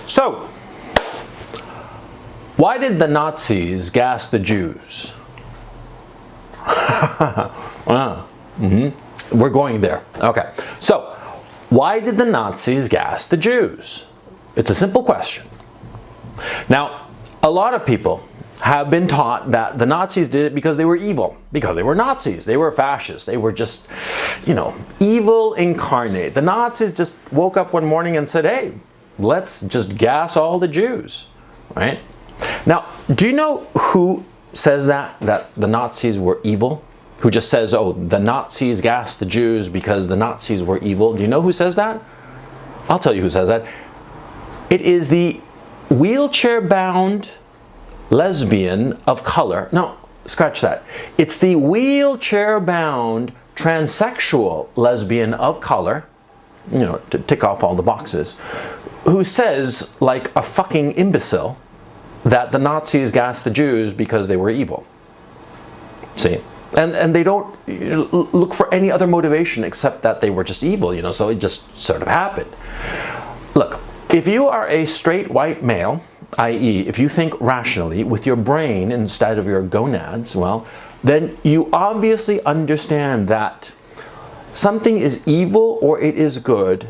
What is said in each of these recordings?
So, why did the Nazis gas the Jews? We're going there. Okay. So, why did the Nazis gas the Jews? It's a simple question. Now, a lot of people have been taught that the Nazis did it because they were evil, because they were Nazis, they were fascists, they were just, evil incarnate. The Nazis just woke up one morning and said, hey, let's just gas all the Jews, right? Now, do you know who says that the Nazis were evil? Who just says, oh, the Nazis gassed the Jews because the Nazis were evil? Do you know who says that? I'll tell you who says that. It is the wheelchair-bound lesbian of color. No, scratch that. It's the wheelchair-bound transsexual lesbian of color, to tick off all the boxes, who says, like a fucking imbecile, that the Nazis gassed the Jews because they were evil. See? And they don't look for any other motivation except that they were just evil, so it just sort of happened. Look, if you are a straight white male, i.e., if you think rationally with your brain instead of your gonads, well, then you obviously understand that something is evil or it is good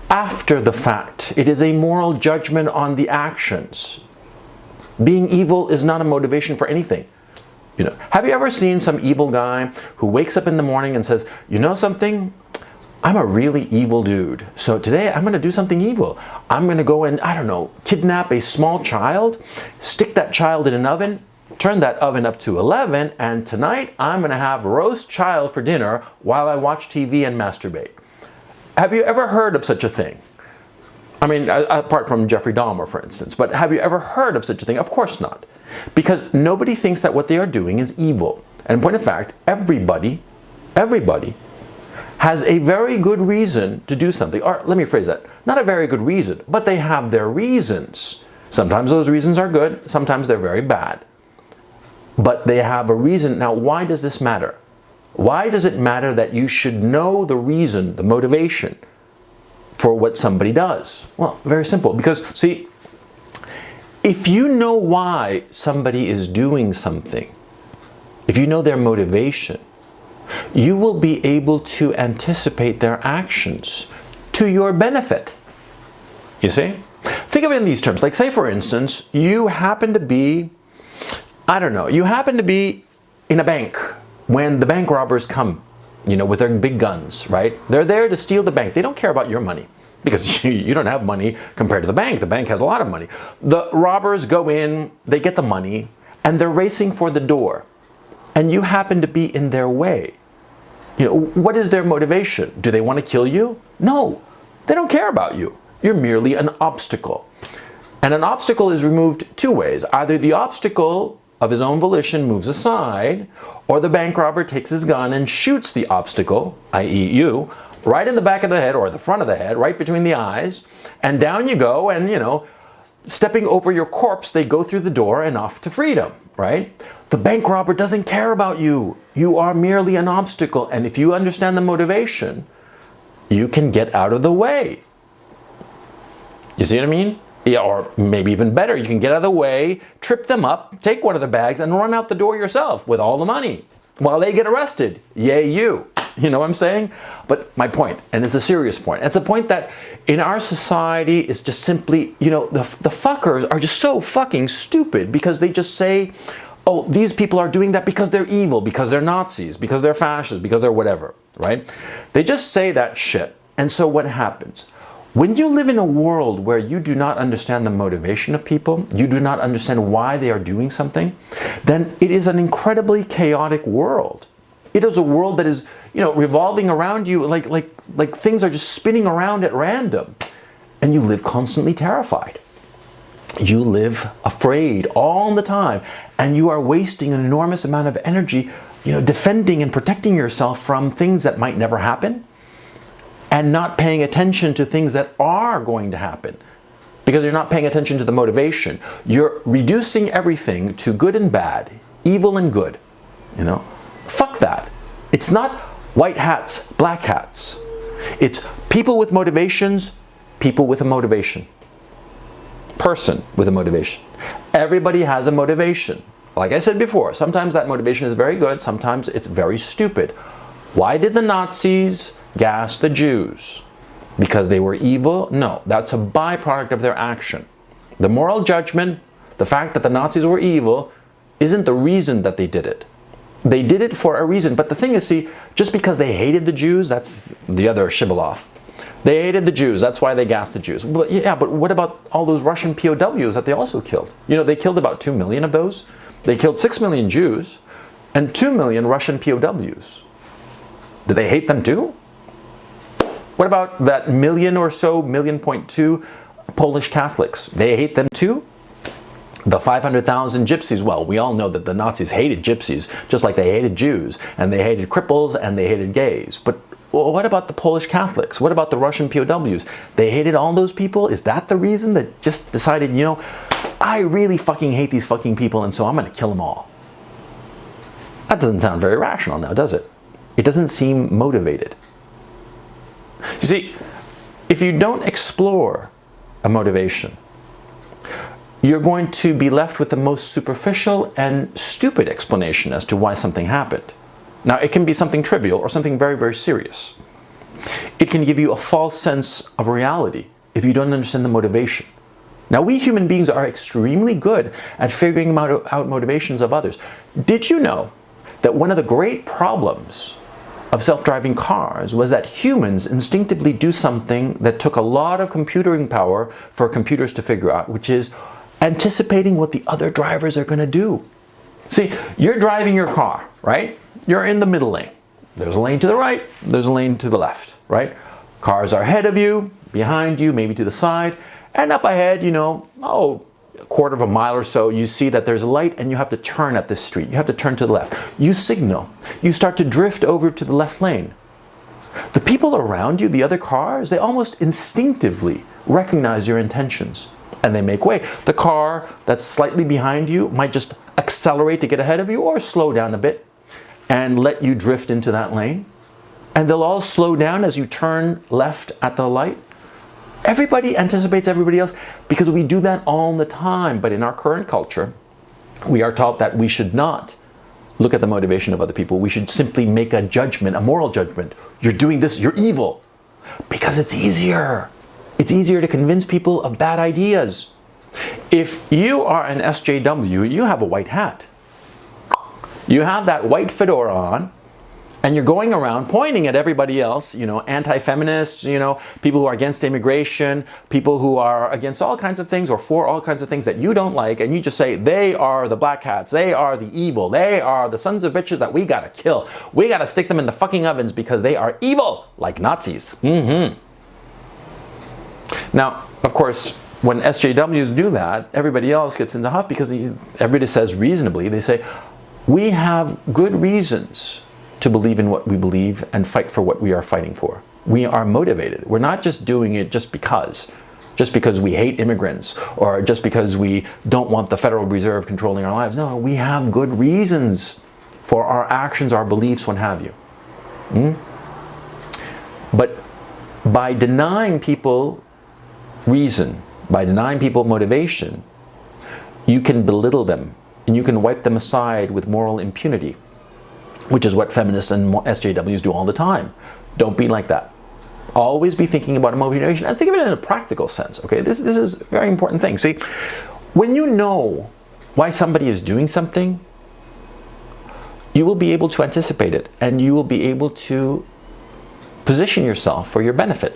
after the fact. It is a moral judgment on the actions. Being evil is not a motivation for anything. Have you ever seen some evil guy who wakes up in the morning and says, you know something? I'm a really evil dude. So today I'm going to do something evil. I'm going to go and, kidnap a small child, stick that child in an oven, turn that oven up to 11, and tonight I'm going to have roast child for dinner while I watch TV and masturbate. Have you ever heard of such a thing? I mean, apart from Jeffrey Dahmer, for instance. But have you ever heard of such a thing? Of course not. Because nobody thinks that what they are doing is evil. And in point of fact, everybody has a very good reason to do something. Or let me phrase that. Not a very good reason, but they have their reasons. Sometimes those reasons are good, sometimes they're very bad. But they have a reason. Now, why does this matter? Why does it matter that you should know the reason, the motivation for what somebody does? Well, very simple. Because, see, if you know why somebody is doing something, if you know their motivation, you will be able to anticipate their actions to your benefit. You see? Think of it in these terms. Like, say, for instance, you happen to be, you happen to be in a bank when the bank robbers come, with their big guns, right? They're there to steal the bank. They don't care about your money because you don't have money compared to the bank. The bank has a lot of money. The robbers go in, they get the money, and they're racing for the door. And you happen to be in their way. What is their motivation? Do they want to kill you? No, they don't care about you. You're merely an obstacle. And an obstacle is removed two ways. Either the obstacle of his own volition moves aside, or the bank robber takes his gun and shoots the obstacle, i.e. you, right in the back of the head or the front of the head, right between the eyes, and down you go, and stepping over your corpse, they go through the door and off to freedom, right? The bank robber doesn't care about you. You are merely an obstacle, and if you understand the motivation, you can get out of the way. You see what I mean? Yeah, or maybe even better, you can get out of the way, trip them up, take one of the bags, and run out the door yourself with all the money while they get arrested. Yay, you. You know what I'm saying? But my point, and it's a serious point, it's a point that in our society is just simply, the fuckers are just so fucking stupid because they just say, oh, these people are doing that because they're evil, because they're Nazis, because they're fascists, because they're whatever, right? They just say that shit. And so what happens? When you live in a world where you do not understand the motivation of people, you do not understand why they are doing something, then it is an incredibly chaotic world. It is a world that is, revolving around you like things are just spinning around at random. And you live constantly terrified. You live afraid all the time. And you are wasting an enormous amount of energy, defending and protecting yourself from things that might never happen, and not paying attention to things that are going to happen because you're not paying attention to the motivation. You're reducing everything to good and bad, evil and good. Fuck that. It's not white hats, black hats. It's people with motivations, people with a motivation. person with a motivation. Everybody has a motivation. Like I said before, sometimes that motivation is very good, sometimes it's very stupid. Why did the Nazis gas the Jews? Because they were evil? No, that's a byproduct of their action. The moral judgment, the fact that the Nazis were evil, isn't the reason that they did it. They did it for a reason. But the thing is, see, just because they hated the Jews, that's the other shibboleth. They hated the Jews, that's why they gassed the Jews. But yeah, but what about all those Russian POWs that they also killed? You know, they killed about 2 million of those. They killed 6 million Jews and 2 million Russian POWs. Did they hate them too? What about that million or so, 1.2 Polish Catholics? They hate them too? The 500,000 gypsies, well, we all know that the Nazis hated gypsies, just like they hated Jews, and they hated cripples, and they hated gays. But what about the Polish Catholics? What about the Russian POWs? They hated all those people? Is that the reason that just decided, you know, I really fucking hate these fucking people, and so I'm going to kill them all? That doesn't sound very rational now, does it? It doesn't seem motivated. You see, if you don't explore a motivation, you're going to be left with the most superficial and stupid explanation as to why something happened. Now, it can be something trivial or something very, very serious. It can give you a false sense of reality if you don't understand the motivation. Now, we human beings are extremely good at figuring out motivations of others. Did you know that one of the great problems of self-driving cars was that humans instinctively do something that took a lot of computing power for computers to figure out, which is anticipating what the other drivers are going to do. See, you're driving your car, right? You're in the middle lane. There's a lane to the right, there's a lane to the left, right? Cars are ahead of you, behind you, maybe to the side, and up ahead, you know, a quarter of a mile or so, you see that there's a light and you have to turn at this street. You have to turn to the left. You signal. You start to drift over to the left lane. The people around you, the other cars, they almost instinctively recognize your intentions and they make way. The car that's slightly behind you might just accelerate to get ahead of you or slow down a bit and let you drift into that lane. And they'll all slow down as you turn left at the light. Everybody anticipates everybody else because we do that all the time. But in our current culture, we are taught that we should not look at the motivation of other people. We should simply make a judgment, a moral judgment. You're doing this, you're evil. Because it's easier. It's easier to convince people of bad ideas. If you are an SJW, you have a white hat. You have that white fedora on, and you're going around pointing at everybody else, you know, anti-feminists, you know, people who are against immigration, people who are against all kinds of things or for all kinds of things that you don't like, and you just say, they are the black hats, they are the evil, they are the sons of bitches that we gotta kill. We gotta stick them in the fucking ovens because they are evil, like Nazis. Now, of course, when SJWs do that, everybody else gets in the huff because everybody says reasonably, they say, we have good reasons to believe in what we believe and fight for what we are fighting for. We are motivated. We're not just doing it just because we hate immigrants or just because we don't want the Federal Reserve controlling our lives. No, we have good reasons for our actions, our beliefs, what have you. But by denying people reason, by denying people motivation, you can belittle them and you can wipe them aside with moral impunity, which is what feminists and SJWs do all the time. Don't be like that. Always be thinking about motivation and think of it in a practical sense, okay? This is a very important thing. See, when you know why somebody is doing something, you will be able to anticipate it and you will be able to position yourself for your benefit.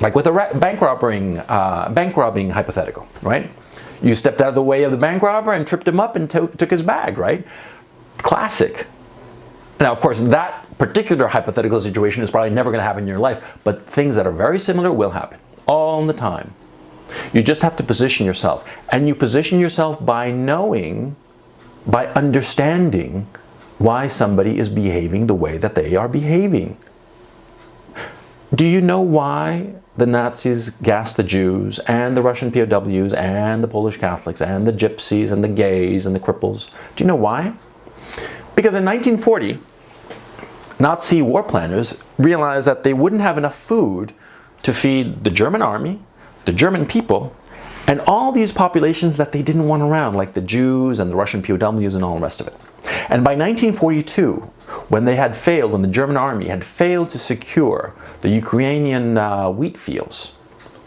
Like with a bank robbing hypothetical, right? You stepped out of the way of the bank robber and tripped him up and took his bag, right? Classic. Now, of course, that particular hypothetical situation is probably never going to happen in your life, but things that are very similar will happen all the time. You just have to position yourself. And you position yourself by knowing, by understanding why somebody is behaving the way that they are behaving. Do you know why the Nazis gassed the Jews and the Russian POWs and the Polish Catholics and the gypsies and the gays and the cripples? Do you know why? Because in 1940, Nazi war planners realized that they wouldn't have enough food to feed the German army, the German people, And all these populations that they didn't want around, like the Jews and the Russian POWs and all the rest of it. And by 1942, when the German army had failed to secure the Ukrainian wheat fields,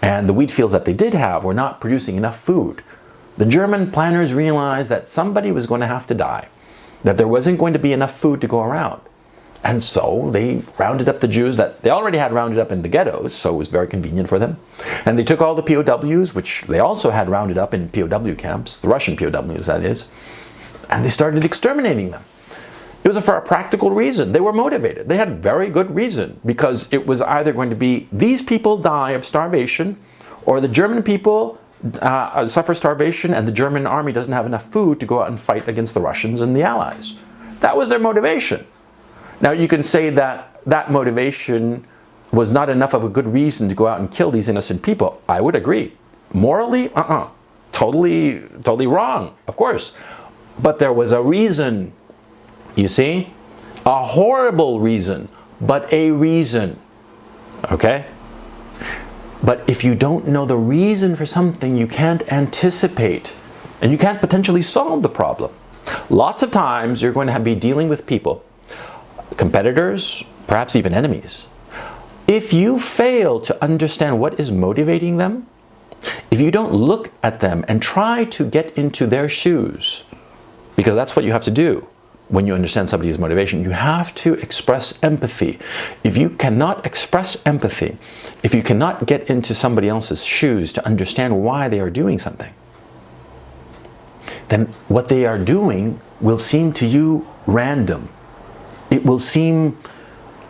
and the wheat fields that they did have were not producing enough food, the German planners realized that somebody was going to have to die, that there wasn't going to be enough food to go around. And so they rounded up the Jews that they already had rounded up in the ghettos, so it was very convenient for them. And they took all the POWs, which they also had rounded up in POW camps, the Russian POWs that is, and they started exterminating them. It was for a practical reason. They were motivated. They had very good reason, because it was either going to be these people die of starvation, or the German people suffer starvation and the German army doesn't have enough food to go out and fight against the Russians and the Allies. That was their motivation. Now you can say that that motivation was not enough of a good reason to go out and kill these innocent people. I would agree. Morally, totally wrong, of course. But there was a reason, you see? A horrible reason, but a reason, okay? But if you don't know the reason for something, you can't anticipate, and you can't potentially solve the problem. Lots of times you're going to be dealing with people, competitors, perhaps even enemies. If you fail to understand what is motivating them, if you don't look at them and try to get into their shoes, because that's what you have to do when you understand somebody's motivation, you have to express empathy. If you cannot express empathy, if you cannot get into somebody else's shoes to understand why they are doing something, then what they are doing will seem to you random. It will seem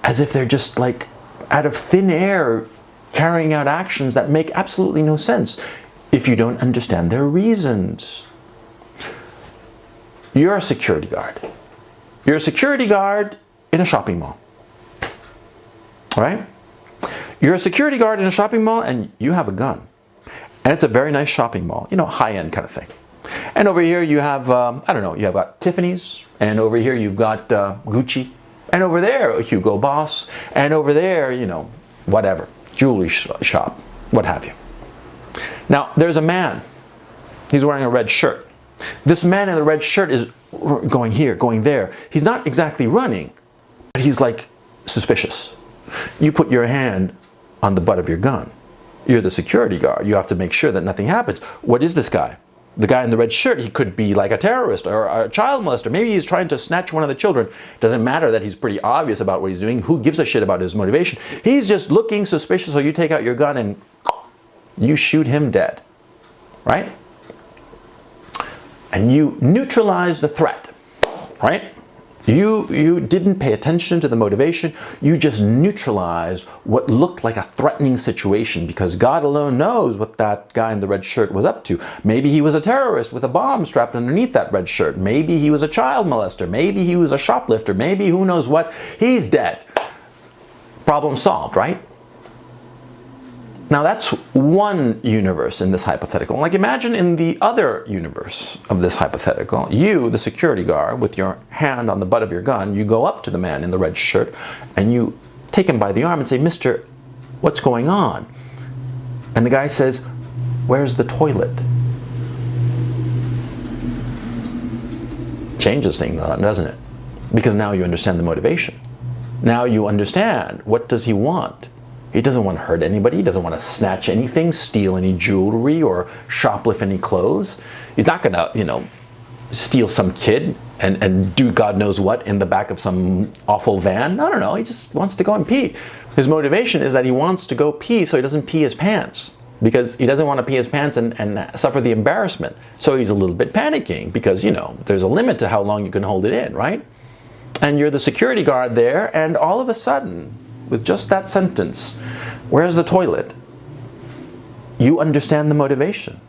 as if they're just like out of thin air carrying out actions that make absolutely no sense if you don't understand their reasons. You're a security guard. You're a security guard in a shopping mall. All right? You're a security guard in a shopping mall and you have a gun. And it's a very nice shopping mall, high-end kind of thing. And over here you have, you have got Tiffany's, and over here you've got Gucci, and over there Hugo Boss, and over there, whatever, jewelry shop, what have you. Now, there's a man. He's wearing a red shirt. This man in the red shirt is going here, going there. He's not exactly running, but he's like suspicious. You put your hand on the butt of your gun. You're the security guard. You have to make sure that nothing happens. What is this guy? The guy in the red shirt, he could be like a terrorist or a child molester. Maybe he's trying to snatch one of the children. Doesn't matter that he's pretty obvious about what he's doing. Who gives a shit about his motivation? He's just looking suspicious, so you take out your gun and you shoot him dead, right? And you neutralize the threat, right? You didn't pay attention to the motivation. You just neutralized what looked like a threatening situation, because God alone knows what that guy in the red shirt was up to. Maybe he was a terrorist with a bomb strapped underneath that red shirt. Maybe he was a child molester. Maybe he was a shoplifter. Maybe who knows what. He's dead. Problem solved, right? Now that's one universe in this hypothetical. Like imagine in the other universe of this hypothetical, you, the security guard, with your hand on the butt of your gun, you go up to the man in the red shirt and you take him by the arm and say, "Mister, what's going on?" And the guy says, "Where's the toilet?" Changes things, doesn't it? Because now you understand the motivation. Now you understand, what does he want? He doesn't want to hurt anybody. He doesn't want to snatch anything, steal any jewelry, or shoplift any clothes. He's not going to, steal some kid and do God knows what in the back of some awful van. No. He just wants to go and pee. His motivation is that he wants to go pee so he doesn't pee his pants, because he doesn't want to pee his pants and suffer the embarrassment. So he's a little bit panicking because, there's a limit to how long you can hold it in, right? And you're the security guard there, and all of a sudden, with just that sentence, "Where's the toilet?" you understand the motivation.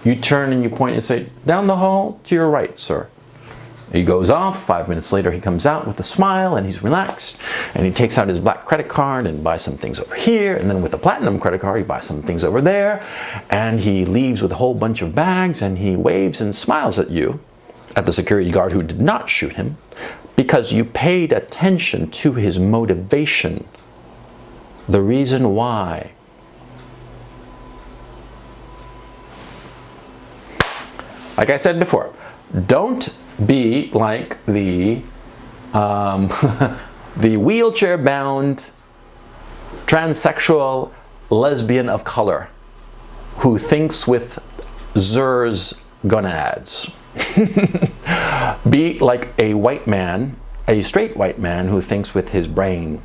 You turn and you point and say, "Down the hall to your right, sir." He goes off. 5 minutes later, he comes out with a smile and he's relaxed. And he takes out his black credit card and buys some things over here. And then with the platinum credit card, he buys some things over there. And he leaves with a whole bunch of bags, and he waves and smiles at you, at the security guard who did not shoot him, because you paid attention to his motivation, the reason why. like I said before, don't be like the the wheelchair-bound transsexual lesbian of color who thinks with Zer's gonads. Be like a white man, a straight white man who thinks with his brain.